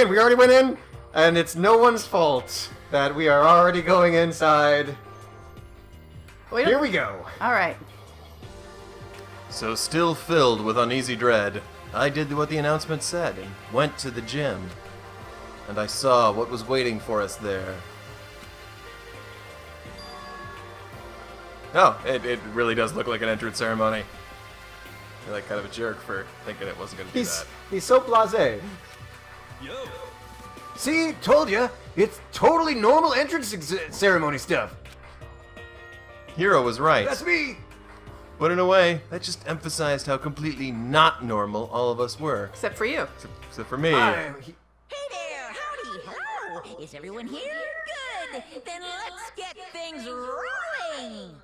in. We already went in, and it's no one's fault that we are already going inside. Here we go. All right. So still filled with uneasy dread, I did what the announcement said and went to the gym. And I saw what was waiting for us there. Oh, it really does look like an entrance ceremony. I feel like kind of a jerk for thinking it wasn't going to do that. He's so blasé. Yo. See, told ya. It's totally normal entrance ceremony stuff. Hero was right. That's me. But in a way, that just emphasized how completely not normal all of us were. Except for you. Except for me. Hey there, howdy ho! Is everyone here? Good! Then let's get things rolling!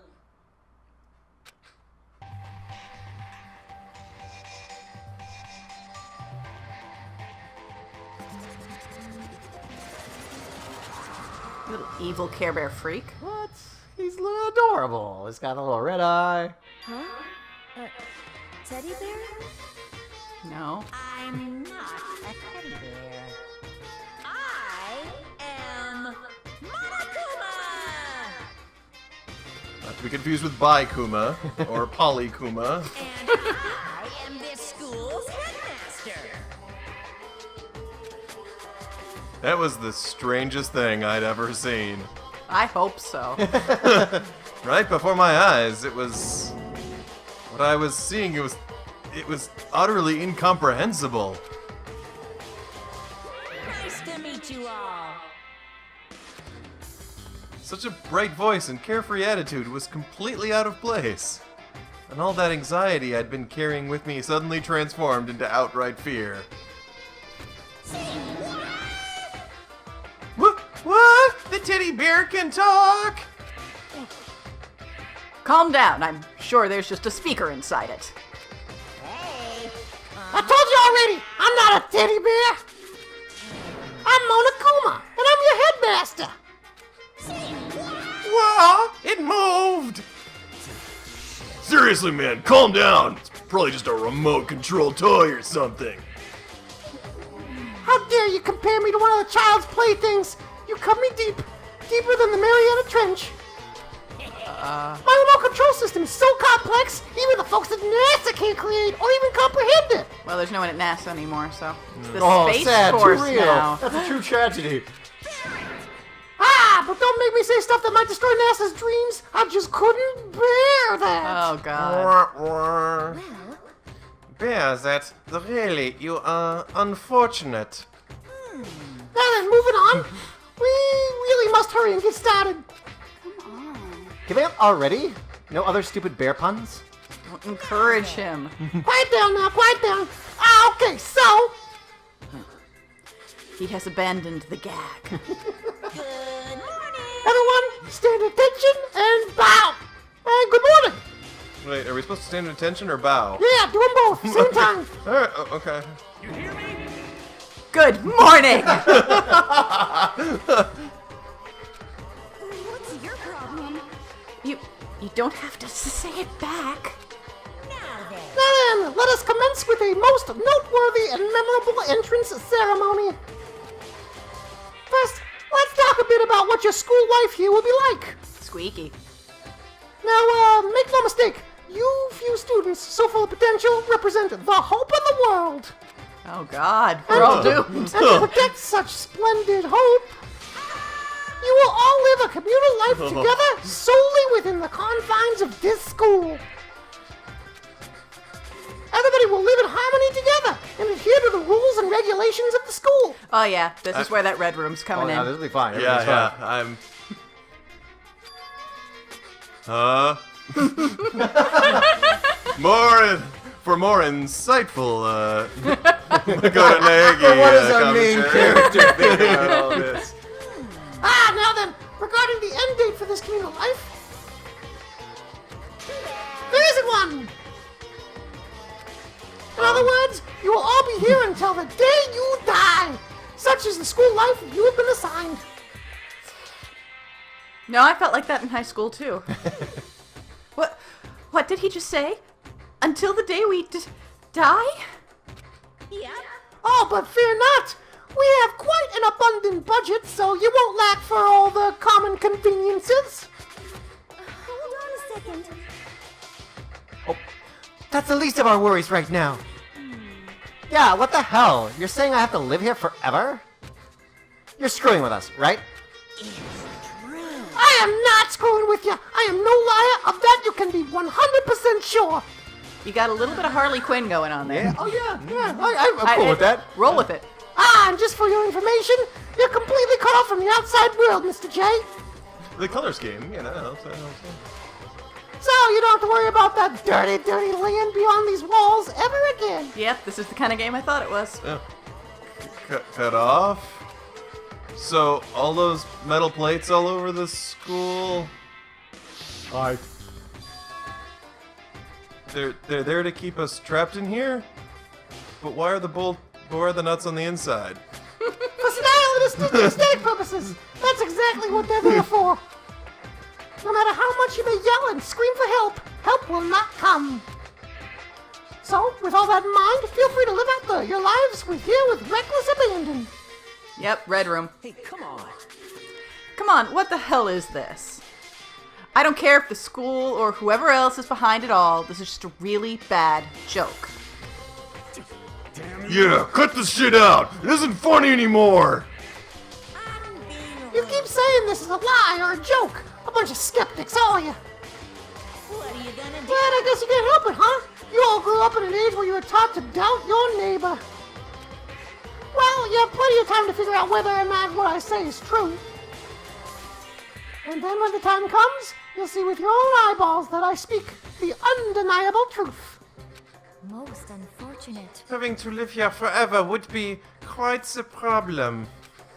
Little evil Care Bear freak. What? He's a little adorable. He's got a little red eye. Huh? Teddy bear? No. I'm not a teddy bear. I am Monokuma! Not to be confused with Bai-Kuma or Poly-Kuma. And I am this school's headmaster. That was the strangest thing I'd ever seen. I hope so. Right before my eyes, it was... What I was seeing, it was utterly incomprehensible. Nice to meet you all. Such a bright voice and carefree attitude was completely out of place. And all that anxiety I'd been carrying with me suddenly transformed into outright fear. What? The teddy bear can talk? Calm down. I'm sure there's just a speaker inside it. Hey. I told you already, I'm not a teddy bear. I'm Monokuma, and I'm your headmaster. Whoa! It moved! Seriously, man, calm down. It's probably just a remote control toy or something. How dare you compare me to one of the child's playthings? You cut me deep, deeper than the Mariana Trench. My remote control system is so complex, even the folks at NASA can't create or even comprehend it. Well, there's no one at NASA anymore, so it's the Oh, Space sad. Force Too real. now. That's a true tragedy. But don't make me say stuff that might destroy NASA's dreams. I just couldn't bear that. Oh, God. Well, Bear, that really, you are unfortunate. Now then, moving on. We really must hurry and get started. Give up already? No other stupid bear puns? Don't encourage him. Quiet down now, quiet down. Okay, so... He has abandoned the gag. good morning. Everyone, stand at attention and bow. And good morning. Wait, are we supposed to stand at attention or bow? Yeah, do them both, same time. Alright, okay. You hear me? Good morning! What's your problem? You don't have to say it back. Now then. Now then, let us commence with a most noteworthy and memorable entrance ceremony. First, let's talk a bit about what your school life here will be like. Squeaky. Now, make no mistake, you few students so full of potential represent the hope of the world. Oh, God. We're all doomed. And to protect such splendid hope, you will all live a communal life together solely within the confines of this school. Everybody will live in harmony together and adhere to the rules and regulations of the school. Oh, yeah. This is where that red room's Oh, coming yeah, in. this will be fine. Yeah, Everything's yeah, fine. I'm... For more insightful, go to Naegi. What does our main commentary. character think about all this? Now then, regarding the end date for this communal life, there isn't one. In other words, you will all be here until the day you die. Such is the school life you have been assigned. No, I felt like that in high school, too. What did he just say? Until the day we die? Yep. Oh, but fear not. We have budget, so you won't lack for all the common conveniences. Hold on a second. That's the least of our worries right now. Yeah, what the hell? You're saying I have to live here forever? You're screwing with us, right? I am not screwing with you. I am no liar. Of that you can be 100% sure. You got a little bit of Harley Quinn going on there. Oh yeah. I'm cool with that. Roll with it. And just for your information, you're completely cut off from the outside world, Mr. J. The color scheme, helps. So you don't have to worry about that dirty, dirty land beyond these walls ever again. Yep, this is the kind of game I thought it was. Yeah. Cut off? So, all those metal plates all over the school, they're there to keep us trapped in here? But why are the nuts on the inside? For style and aesthetic purposes. That's exactly what they're there for. No matter how much you may yell and scream for help, help will not come. So, with all that in mind, feel free to live out your lives here with reckless abandon. Yep, red room. Hey, come on. Come on, what the hell is this? I don't care if the school or whoever else is behind it all. This is just a really bad joke. Yeah, cut this shit out! It isn't funny anymore! You keep saying this is a lie or a joke. A bunch of skeptics, all you. What are you gonna do? But I guess you can't help it, huh? You all grew up in an age where you were taught to doubt your neighbor. Well, you have plenty of time to figure out whether or not what I say is true. And then when the time comes, you'll see with your own eyeballs that I speak the undeniable truth. Most unfortunate. Having to live here forever would be quite the problem.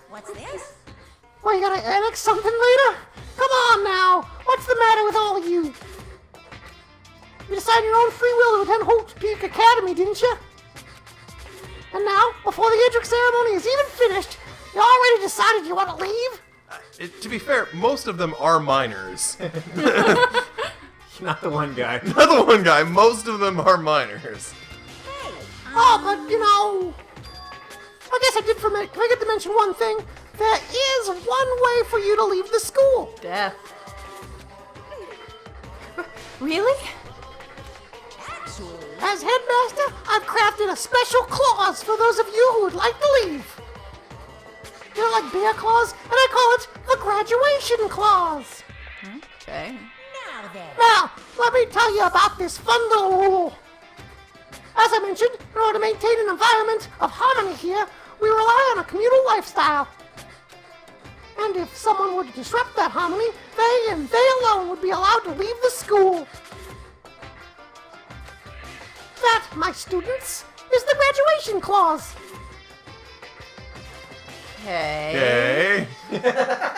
What's this? Well, you gotta annex something later? Come on now! What's the matter with all of you? You decided your own free will to attend Hope Peak Academy, didn't you? And now, before the entrance ceremony is even finished, you already decided you want to leave? To be fair, most of them are minors. Not the one guy. Not the one guy, most of them are minors. Oh, but you know... I guess I did forget to mention one thing. There is one way for you to leave the school. Death. Really? As headmaster, I've crafted a special clause for those of you who would like to leave. They're like bear claws, and I call it the graduation clause. Okay. Now then. Now, let me tell you about this fun little rule. As I mentioned, in order to maintain an environment of harmony here, we rely on a communal lifestyle. And if someone were to disrupt that harmony, they and they alone would be allowed to leave the school. That, my students, is the graduation clause. Okay. Okay.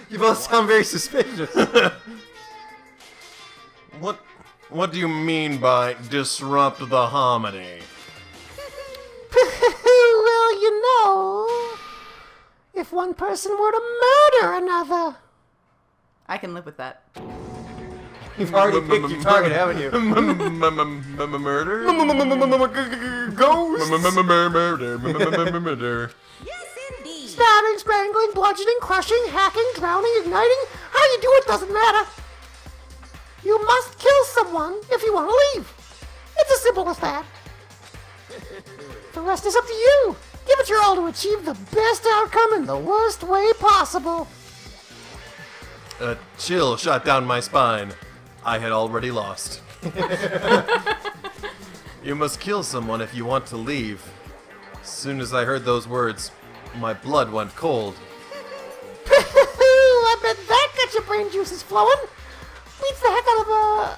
You both sound very suspicious. What do you mean by disrupt the harmony? Well, you know, if one person were to murder another. I can live with that. You've already picked your target, haven't you? Murder? Ghost! Murder. Yes, indeed. Stabbing, strangling, bludgeoning, crushing, hacking, drowning, igniting. How you do it doesn't matter. You must kill someone if you want to leave. It's as simple as that. The rest is up to you. Give it your all to achieve the best outcome in the worst way possible. A chill shot down my spine. I had already lost. You must kill someone if you want to leave. As soon as I heard those words, my blood went cold. I bet that got your brain juices flowing. Beats the heck out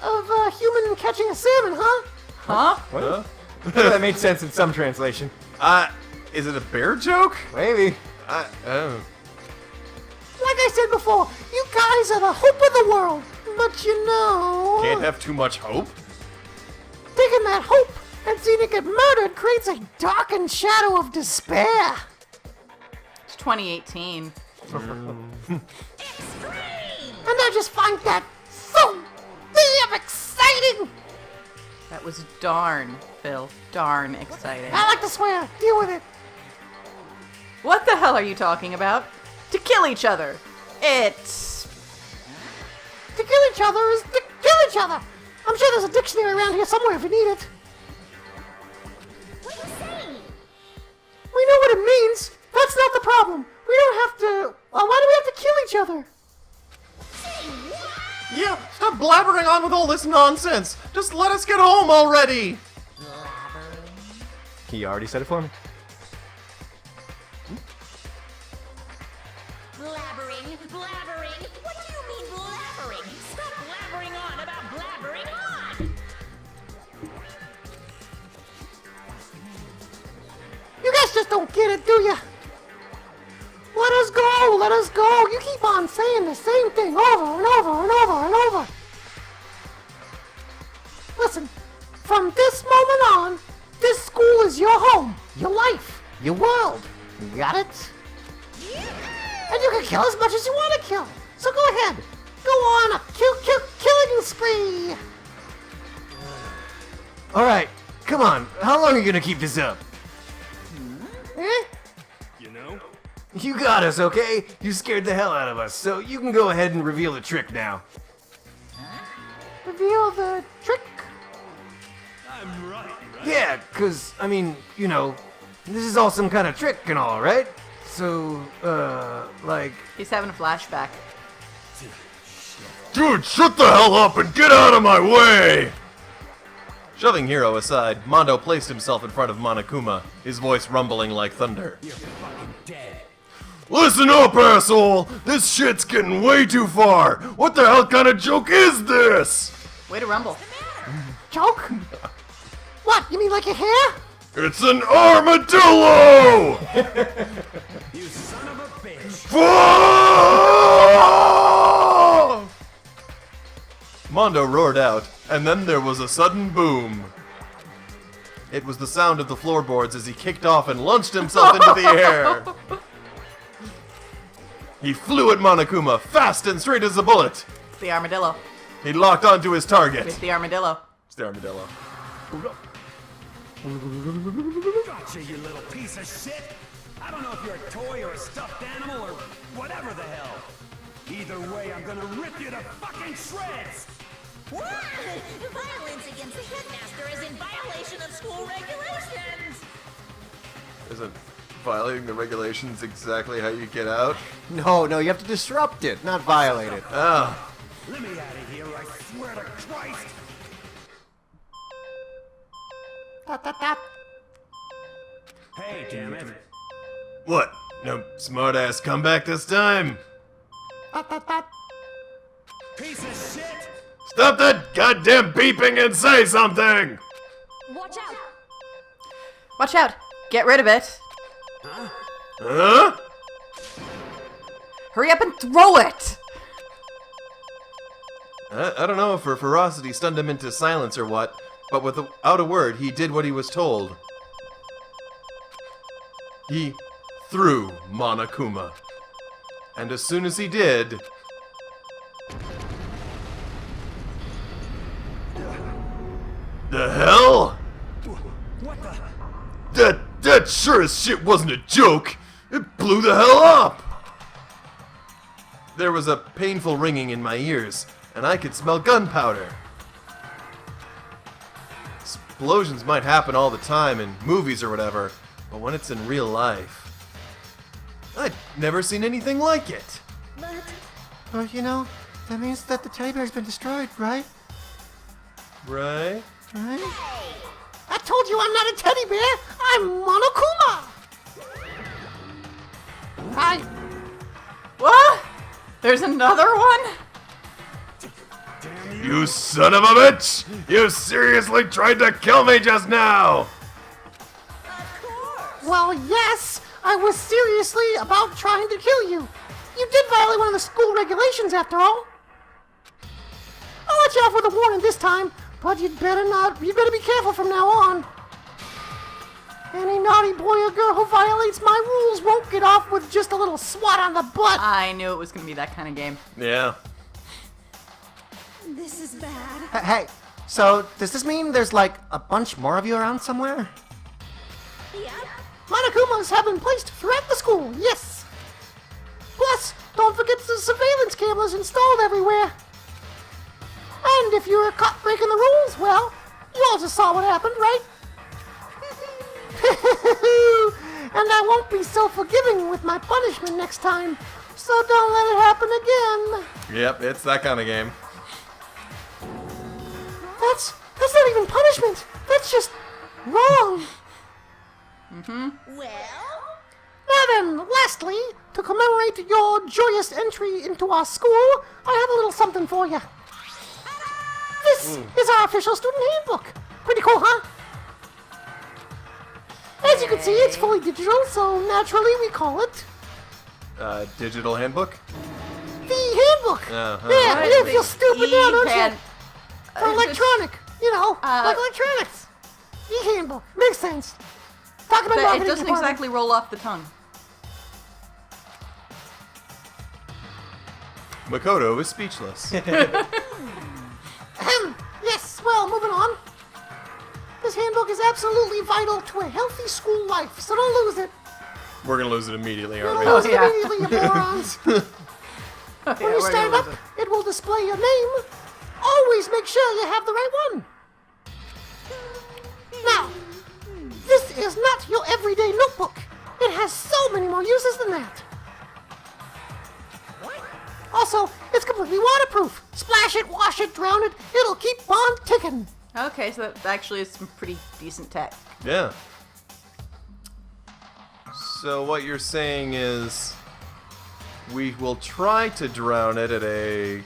of a human catching a salmon, huh? Huh? Huh? That made sense in some translation. Is it a bear joke? Maybe. Oh. Like I said before, you guys are the hope of the world. But you know... Can't have too much hope. Taking that hope and seeing it get murdered creates a darkened shadow of despair. It's 2018. And I just find that so damn exciting. That was darn, Phil. Darn exciting. I like to swear. Deal with it. What the hell are you talking about? To kill each other. It's... To kill each other is to kill each other. I'm sure there's a dictionary around here somewhere if you need it. What are you saying? We know what it means. That's not the problem. We don't have to... why do we have to kill each other? Yeah, stop blabbering on with all this nonsense. Just let us get home already. He already said it for me. Blabbering, blabbering. What do you mean blabbering? Stop blabbering on about blabbering on. You guys just don't get it, do you? Let us go, let us go. You keep on saying the same thing over and over and over and over. Listen, from this moment on, this school is your home, your life, your world. You got it? And you can kill as much as you want to kill. So go ahead. Go on a killing spree. Alright, come on. How long are you gonna keep this up? Eh? You know? You got us, okay? You scared the hell out of us, so you can go ahead and reveal the trick now. Reveal the trick. I'm right, right? Yeah, cause, I mean, you know, this is all some kind of trick and all, right? So, like... He's having a flashback. Dude, shut the hell up and get out of my way! Shoving Hiro aside, Mondo placed himself in front of Monokuma, his voice rumbling like thunder. You're fucking dead. Listen up, asshole! This shit's getting way too far! What the hell kind of joke is this? Way to rumble. Joke? What, you mean like your hair? It's an armadillo! You son of a bitch. Fuck! Mondo roared out, and then there was a sudden boom. It was the sound of the floorboards as he kicked off and launched himself into the air. He flew at Monokuma, fast and straight as a bullet. It's the armadillo. He locked onto his target. It's the armadillo. It's the armadillo. Gotcha, you little piece of shit. I don't know if you're a toy or a stuffed animal or whatever the hell. Either way, I'm gonna rip you to fucking shreds. What? Violence against the headmaster is in violation of school regulations. Isn't violating the regulations exactly how you get out? No, you have to disrupt it, not violate it. Ah. Let me out of here, I swear to Christ. Hey, damn it. What? No smart-ass comeback this time? Piece of shit. Stop that goddamn beeping and say something! Watch out! Watch out. Get rid of it. Huh? Hurry up and throw it. I don't know if her ferocity stunned him into silence or what, but without a word, he did what he was told. He threw Monokuma. And as soon as he did... The hell? What the? That sure as shit wasn't a joke! It blew the hell up! There was a painful ringing in my ears, and I could smell gunpowder. Explosions might happen all the time in movies or whatever, but when it's in real life... I'd never seen anything like it! But you know, that means that the teddy bear's been destroyed, right? Right? Right? I told you I'm not a teddy bear! I'm Monokuma! Hi. What? There's another one? You son of a bitch! You seriously tried to kill me just now! Well, yes, I was seriously about trying to kill you. You did violate one of the school regulations, after all. I'll let you off with a warning this time, but you'd better be careful from now on. Any naughty boy or girl who violates my rules won't get off with just a little swat on the butt. I knew it was going to be that kind of game. Yeah. This is bad. Hey, so does this mean there's like a bunch more of you around somewhere? Yep. Monokumas have been placed throughout the school, yes. cameras installed everywhere. And if you were caught breaking the rules, well, you all just saw what happened, right? And I won't be so forgiving with my punishment next time, so don't let it happen again. Yep, it's that kind of game. That's not even punishment. That's just wrong. Well? Now then, lastly, to commemorate your joyous entry into our school, I have a little something for you. This is our official student handbook. Pretty cool, huh? As you can see, it's fully digital, so naturally we call it Digital handbook? the handbook. Uh-huh. Yeah, you feel stupid now, don't you? E-pen. For electronic, like electronics. E-handbook. Makes sense. Talk about But it marketing doesn't department. exactly roll off the tongue. Makoto is speechless. Yes, well, moving on. This handbook is absolutely vital to a healthy school life, so don't lose it. We're gonna lose it immediately, Don't aren't lose we? it yeah. immediately, you morons. When you stand up, it will display your name. Always make sure you have the right one. Now, this is not your everyday notebook. It has so many more uses than that. Also, it's completely waterproof. Splash it, wash it, drown it. It'll keep on ticking. Okay, so that actually is some pretty decent tech. Yeah. So what you're saying is we will try to drown it at a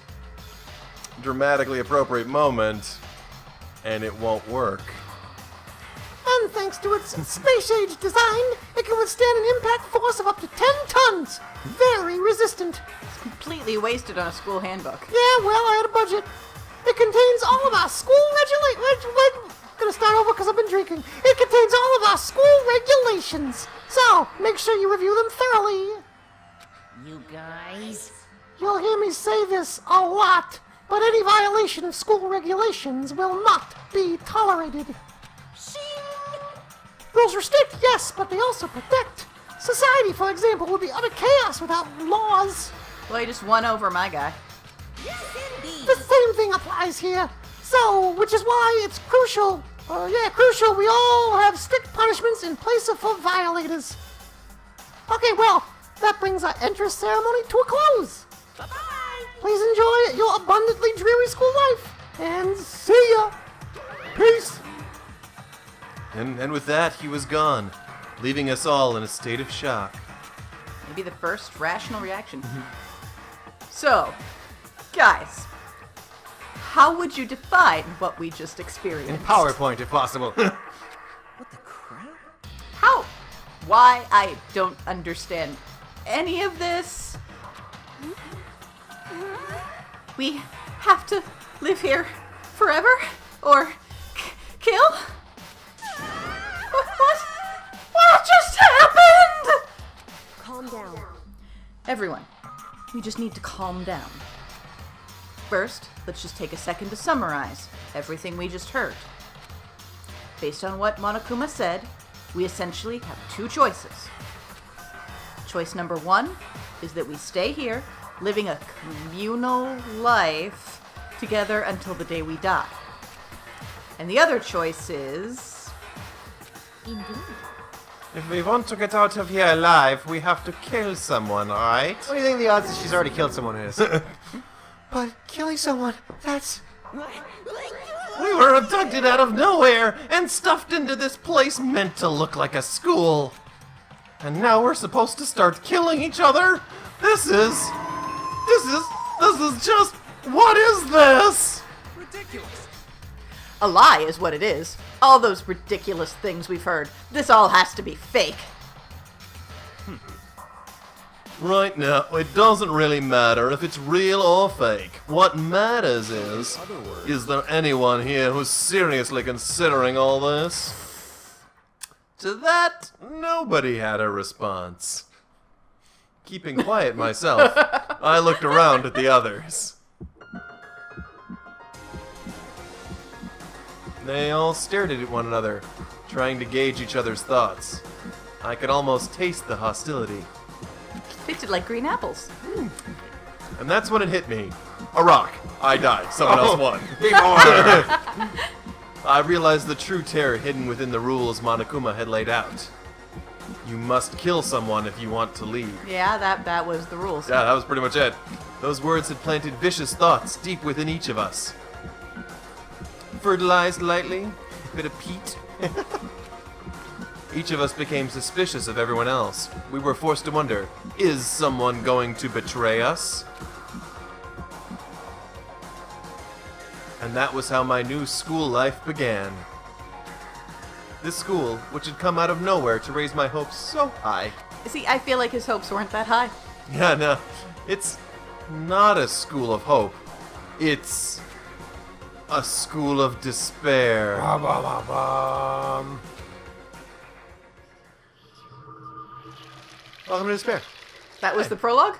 dramatically appropriate moment, and it won't work. And thanks to its space-age design, it can withstand an impact force of up to 10 tons. Very resistant. Completely wasted on a school handbook. Yeah, well, I had a budget. It contains all of our school regulations. Gonna start over because I've been drinking. It contains all of our school regulations. So, make sure you review them thoroughly. You guys? You'll hear me say this a lot, but any violation of school regulations will not be tolerated. Rules restrict, yes, but they also protect. Society, for example, would be utter chaos without laws. Well, you just won over my guy. Yes, indeed. The same thing applies here. So, which is why it's crucial, crucial we all have strict punishments in place for violators. Okay, well, that brings our entrance ceremony to a close. Bye-bye. Please enjoy your abundantly dreary school life, and see ya. Peace. And with that, he was gone, leaving us all in a state of shock. Maybe the first rational reaction. So, guys, how would you define what we just experienced? In PowerPoint, if possible. How? Why? I don't understand any of this. We have to live here forever? Or kill? What just happened? Calm down. Everyone, we just need to calm down. First, let's just take a second to summarize everything we just heard. Based on what Monokuma said, we essentially have two choices. Choice number one is that we stay here, living a communal life together until the day we die. And the other choice is... Indeed. If we want to get out of here alive, we have to kill someone, alright? What do you think the odds that she's already killed someone is? But killing someone, that's... We were abducted out of nowhere and stuffed into this place meant to look like a school. And now we're supposed to start killing each other? This is just, what is this? Ridiculous. A lie is what it is. All those ridiculous things we've heard. This all has to be fake. Right now, it doesn't really matter if it's real or fake. What matters is there anyone here who's seriously considering all this? To that, nobody had a response. Keeping quiet myself, I looked around at the others. They all stared at one another, trying to gauge each other's thoughts. I could almost taste the hostility. Tasted like green apples. And that's when it hit me. A rock. I died. Someone else won. Game over. I realized the true terror hidden within the rules Monokuma had laid out. You must kill someone if you want to leave. Yeah, that was the rules. Yeah, that was pretty much it. Those words had planted vicious thoughts deep within each of us. Fertilized lightly, a bit of peat. Each of us became suspicious of everyone else. We were forced to wonder, is someone going to betray us? And that was how my new school life began. This school, which had come out of nowhere to raise my hopes so high. See, I feel like his hopes weren't that high. Yeah, no, it's not a school of hope. It's a school of despair. Welcome to despair. That was the prologue?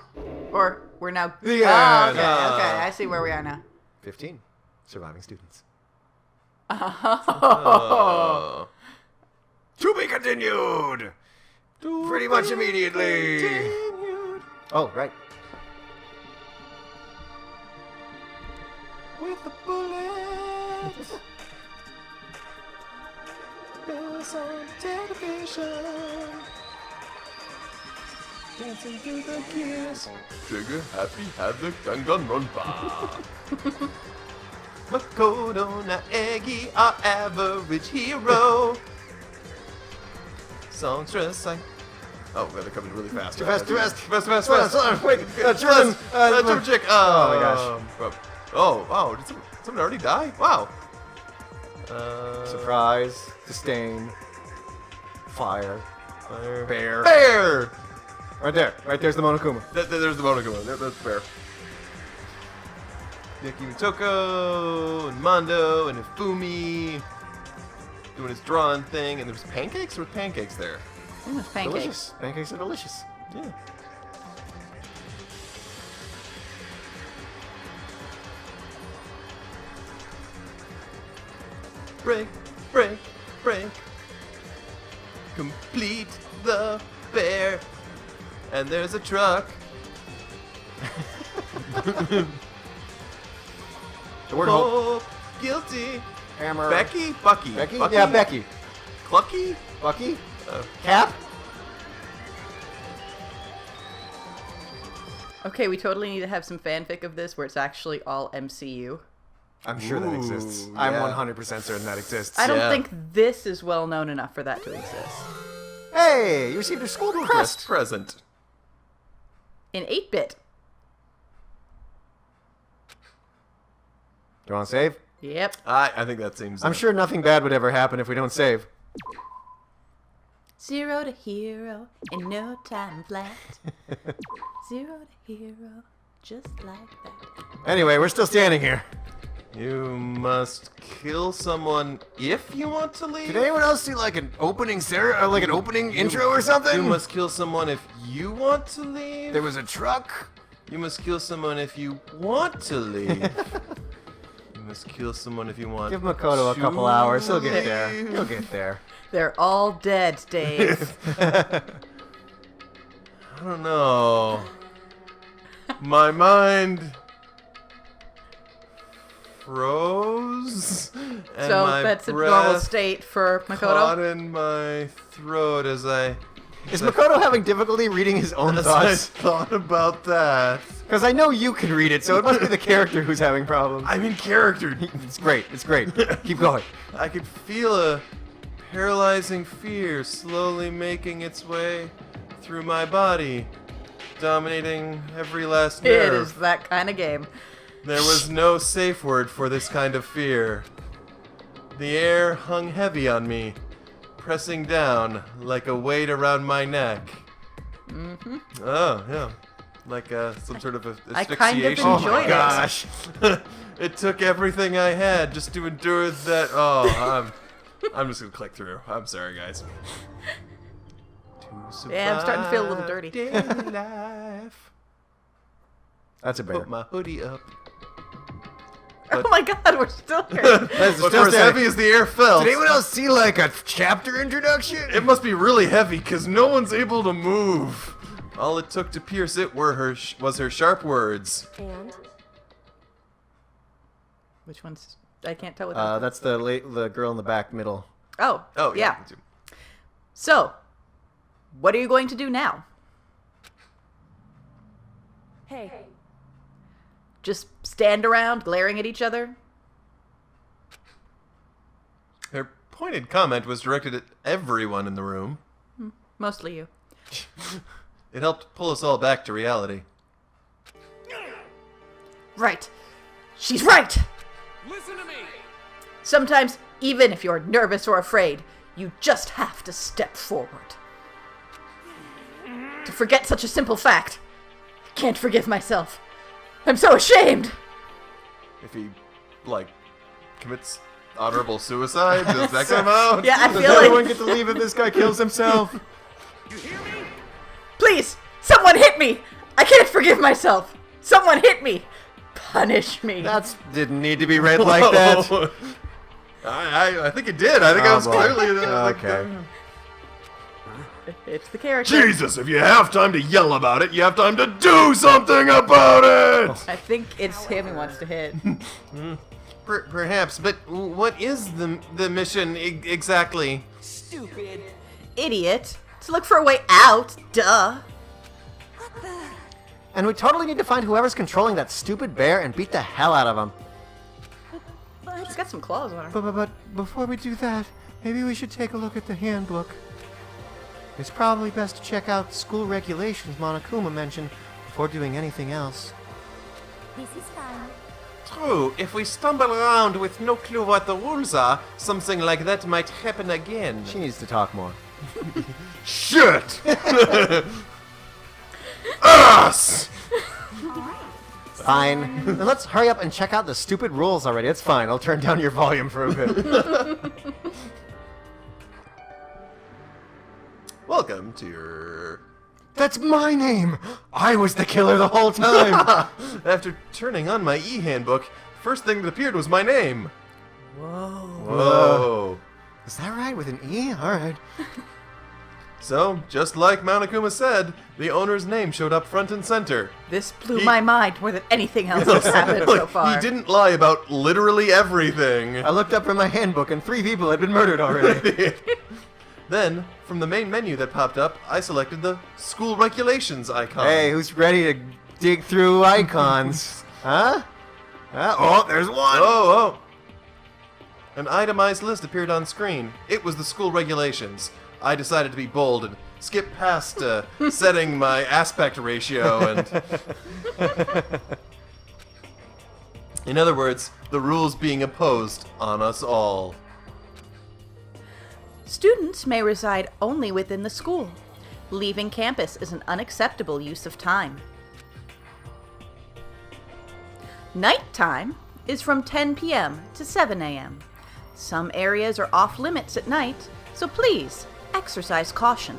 Or we're now... The Oh, end. okay, okay. I see where we are now. 15 surviving students. Oh. To be continued. Pretty much immediately. Oh, right. With a bullet. Bells on television. Dancing through the gears. Trigger happy havoc Danganronpa. Makoto Naegi, our average hero. Songs recite. Oh, they're coming really fast. Too fast, too fast. Fast. Wait, German. German chick. Oh my gosh. Oh, wow. Did someone already die? Wow. Surprise, disdain, fire, bear. Bear! Right there. Right there's the Monokuma. There's the Monokuma. That's bear. Yaki Mitoko and Mondo and Ifumi doing his drawing thing, and there's pancakes? Or pancakes there? Pancakes. Delicious. Pancakes are delicious. Yeah. Break, break, break. Complete the bear. And there's a truck. The word hope. Oh, guilty. Hammer. Becky? Bucky. Becky? Bucky? Yeah, Becky. Clucky? Bucky? Cap? Okay, we totally need to have some fanfic of this where it's actually all MCU. I'm sure that exists. I'm 100% certain that exists. I don't Yeah. think this is well known enough for that to exist. Hey, you received a school Best crest. present. In 8-bit. Do you want to save? Yep. I think that seems... I'm sure nothing bad would ever happen if we don't save. 0 to hero in no time flat. 0 to hero, just like that. Anyway, we're still standing here. You must kill someone if you want to leave. Did anyone else see like an opening like an opening intro or something? You must kill someone if you want to leave. There was a truck. You must kill someone if you want to leave. You must kill someone if you want. Give Makoto a couple to hours. He'll get leave. there. He'll get there. They're all dead, Dave. I don't know. My mind froze. And So my that's a breath normal state for caught Makoto. in my throat as I Is Makoto having difficulty reading his own as I thoughts? thought about that. Because I know you can read it, so it must be the character who's having problems. I'm in character. It's great. It's great. Keep going. I could feel a paralyzing fear slowly making its way through my body, dominating every last It nerve. is that kind of game. There was no safe word for this kind of fear. The air hung heavy on me, pressing down like a weight around my neck. Mm-hmm. Oh, yeah. Like some sort of I asphyxiation. kind of Oh enjoyed my it. gosh. It took everything I had just to endure that. Oh, I'm just gonna click through. I'm sorry, guys. Yeah, I'm starting to feel a little dirty. Daily life. That's a bear. Put my hoodie up. Oh my god, we're still here. That's But still for as standing. heavy as the air felt, Did anyone else see like a chapter introduction? it must be really heavy because no one's able to move. All it took to pierce it was her sharp words. And Which one's? I can't tell what. That's the girl in the back middle. Oh. Oh, yeah. So, what are you going to do now? hey, Just stand around glaring at each other? Her pointed comment was directed at everyone in the room. Mostly you. It helped pull us all back to reality. Right. She's right! Listen to me! Sometimes, even if you're nervous or afraid, you just have to step forward. To forget such a simple fact. I can't forgive myself. I'm so ashamed! If he, like, commits honorable suicide, does that come out? Yeah, I Does feel everyone like... get to leave if this guy kills himself? You hear me? Please! Someone hit me! I can't forgive myself! Someone hit me! Punish me! That didn't need to be read like that. I think it did. I think I was boy. clearly... Okay. It's the character. Jesus, if you have time to yell about it, you have time to do something about it! I think it's him who wants to hit. Perhaps, but what is the mission exactly? Stupid. Idiot! To look for a way out, duh! And we totally need to find whoever's controlling that stupid bear and beat the hell out of him. She's got some claws on her. But before we do that, maybe we should take a look at the handbook. It's probably best to check out school regulations Monokuma mentioned before doing anything else. this is fine. True, if we stumble around with no clue what the rules are, something like that might happen again. She needs to talk more. Shit! Ass! Fine. Then let's hurry up and check out the stupid rules already. It's fine. I'll turn down your volume for a bit. Welcome to your... That's my name! I was the killer the whole time! After turning on my e-handbook, first thing that appeared was my name. Whoa. Is that right? With an E? Alright. So, just like Monokuma said, the owner's name showed up front and center. This blew my mind more than anything else that's happened so Look, far. he didn't lie about literally everything. I looked up in my handbook and 3 people had been murdered already. Then, from the main menu that popped up, I selected the school regulations icon. Hey, who's ready to dig through icons? Huh? Oh, there's one! Oh. An itemized list appeared on screen. It was the school regulations. I decided to be bold and skip past setting my aspect ratio and... In other words, the rules being imposed on us all. Students may reside only within the school. Leaving campus is an unacceptable use of time. Nighttime is from 10 p.m. to 7 a.m. Some areas are off limits at night, so please exercise caution.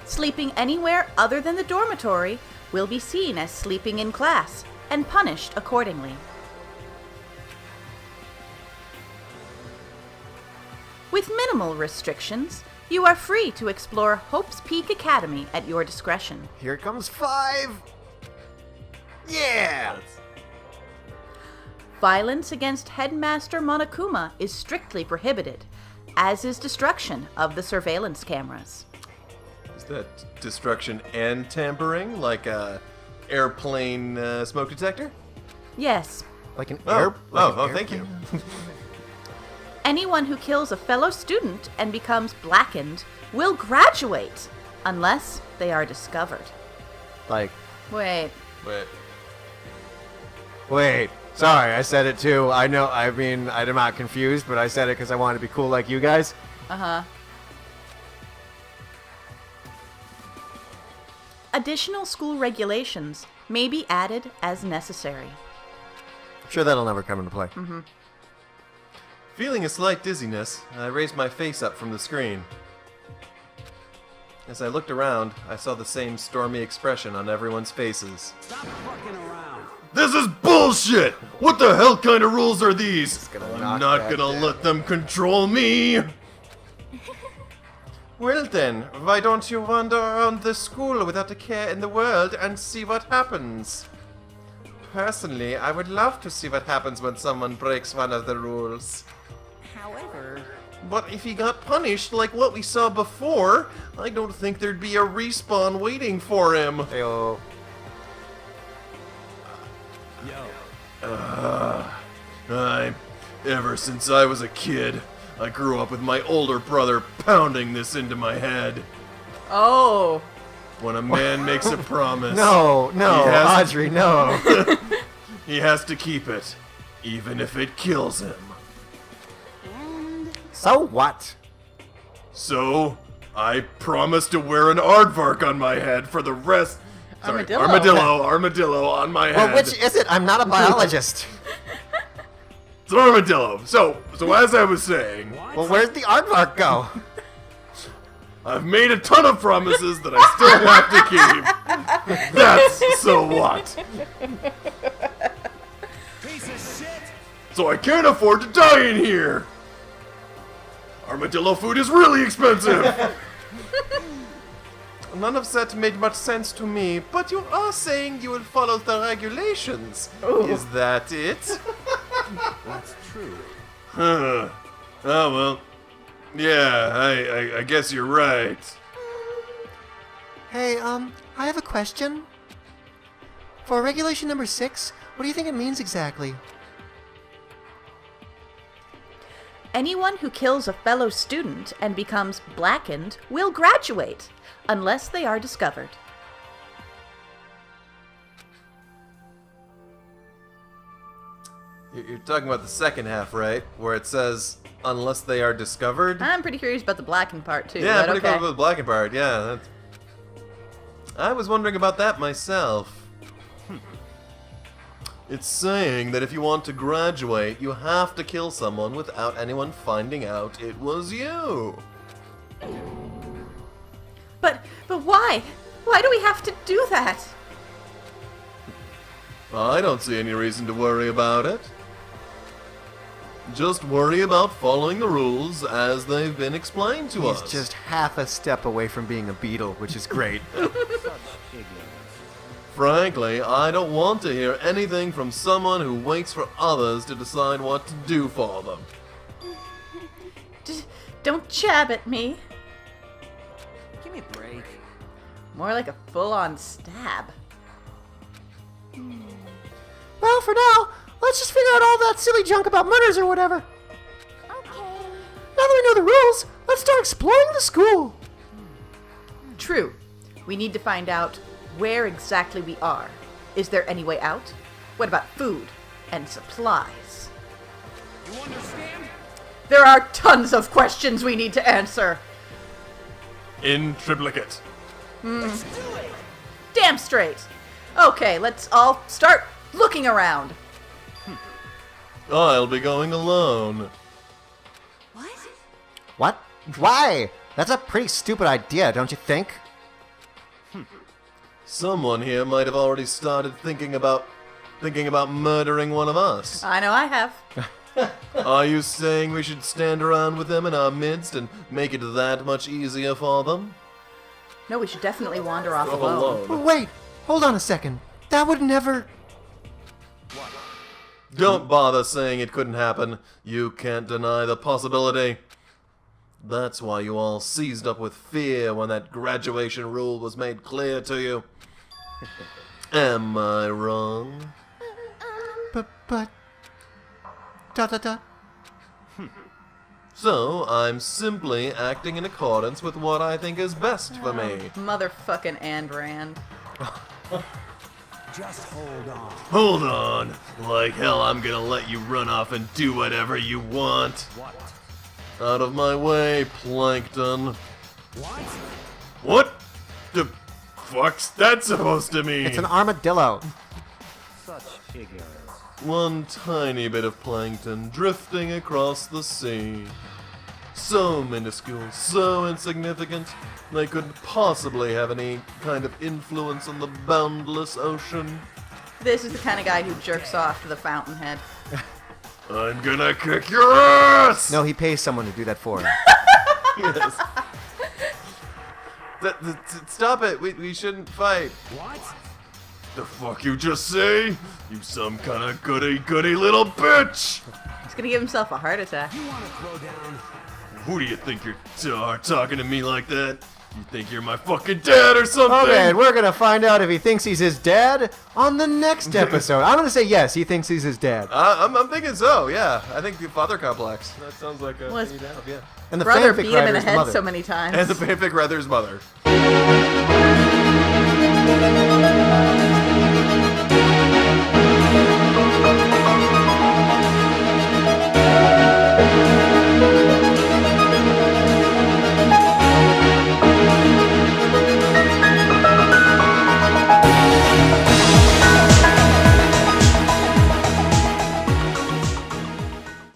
Sleeping anywhere other than the dormitory will be seen as sleeping in class and punished accordingly. With minimal restrictions, you are free to explore Hope's Peak Academy at your discretion. Here comes 5! Yeah! Violence against Headmaster Monokuma is strictly prohibited, as is destruction of the surveillance cameras. Is that destruction and tampering, like a airplane smoke detector? Yes, Like an Oh, air... like an thank you. anyone who kills a fellow student and becomes blackened will graduate, unless they are discovered. Like, Wait, wait. Sorry, I said it too. I know, I mean, I'm not confused, but I said it because I wanted to be cool like you guys. additional school regulations may be added as necessary. I'm sure that'll never come into play. Feeling a slight dizziness, I raised my face up from the screen. As I looked around, I saw the same stormy expression on everyone's faces. Stop fucking around. This is bullshit! What the hell kind of rules are these? gonna I'm knock not that gonna down. let them control me! Well then, why don't you wander around the school without a care in the world and see what happens? Personally, I would love to see what happens when someone breaks one of the rules. However, But if he got punished like what we saw before, I don't think there'd be a respawn waiting for him. Ayo. Ever since I was a kid, I grew up with my older brother pounding this into my head. Oh. When a man makes a promise, No, He has- Audrey, no. he has to keep it, even if it kills him. So what? So, I promised to wear an aardvark on my head for the rest. Sorry, Armadillo. armadillo on my head. Well, which is it? I'm not a biologist. It's an armadillo. So as I was saying, Well, where'd the aardvark go? I've made a ton of promises that I still have to keep. That's so what? Piece of shit! So I can't afford to die in here. Armadillo food is really expensive. None of that made much sense to me, but you are saying you will follow the regulations. Is that it? That's true. Huh. Oh, well. Yeah, I guess you're right. Hey, I have a question. For regulation number 6, what do you think it means exactly? Anyone who kills a fellow student and becomes blackened will graduate, unless they are discovered. You're talking about the second half, right? Where it says, unless they are discovered? I'm pretty curious about the blackened part too. Yeah, but pretty okay. cool about the black and part. Yeah, that's... I was wondering about that myself. It's saying that if you want to graduate, you have to kill someone without anyone finding out it was you. But why? Why do we have to do that? I don't see any reason to worry about it. Just worry about following the rules as they've been explained to us. He's just half a step away from being a beetle, which is great. Frankly, I don't want to hear anything from someone who waits for others to decide what to do for them. Don't jab at me. give me a break. More like a full-on stab. Well, for now, let's just figure out all that silly junk about murders or whatever. Okay. Now that we know the rules, let's start exploring the school. True. We need to find out where exactly we are. Is there any way out? What about food and supplies? You understand? There are tons of questions we need to answer. In triplicate. Let's do it! Damn straight. Okay, let's all start looking around. I'll be going alone. What? What? Why? That's a pretty stupid idea, don't you think? Someone here might have already started thinking about murdering one of us. I know I have. Are you saying we should stand around with them in our midst and make it that much easier for them? No, we should definitely wander off Go alone. But wait, hold on a second. That would never... Don't bother saying it couldn't happen. You can't deny the possibility. That's why you all seized up with fear when that graduation rule was made clear to you. Am I wrong? But... Dot dot dot. So, I'm simply acting in accordance with what I think is best for me. Motherfucking and Rand. Just hold on. Hold on. Like hell, I'm gonna let you run off and do whatever you want. What? Out of my way, Plankton. What? What the fuck's that supposed to mean? It's an armadillo. Such ignorance. One tiny bit of plankton drifting across the sea. So minuscule, so insignificant, they couldn't possibly have any kind of influence on the boundless ocean. This is the kind of guy who jerks off to the fountainhead. I'm gonna kick your ass! No, he pays someone to do that for him. Yes. Stop it. We shouldn't fight. What? The fuck you just say? You some kind of goody little bitch! He's gonna give himself a heart attack. You want to throw down? Who do you think you're talking to me like that? You think you're my fucking dad or something? Okay, and we're gonna find out if he thinks he's his dad on the next episode. I'm gonna say yes, he thinks he's his dad. I'm thinking so, yeah. I think the father complex. That sounds like a Was- thing to have, yeah. And the Brother fanfic beat him in the writer's head mother. so many times. And the fanfic writer's mother.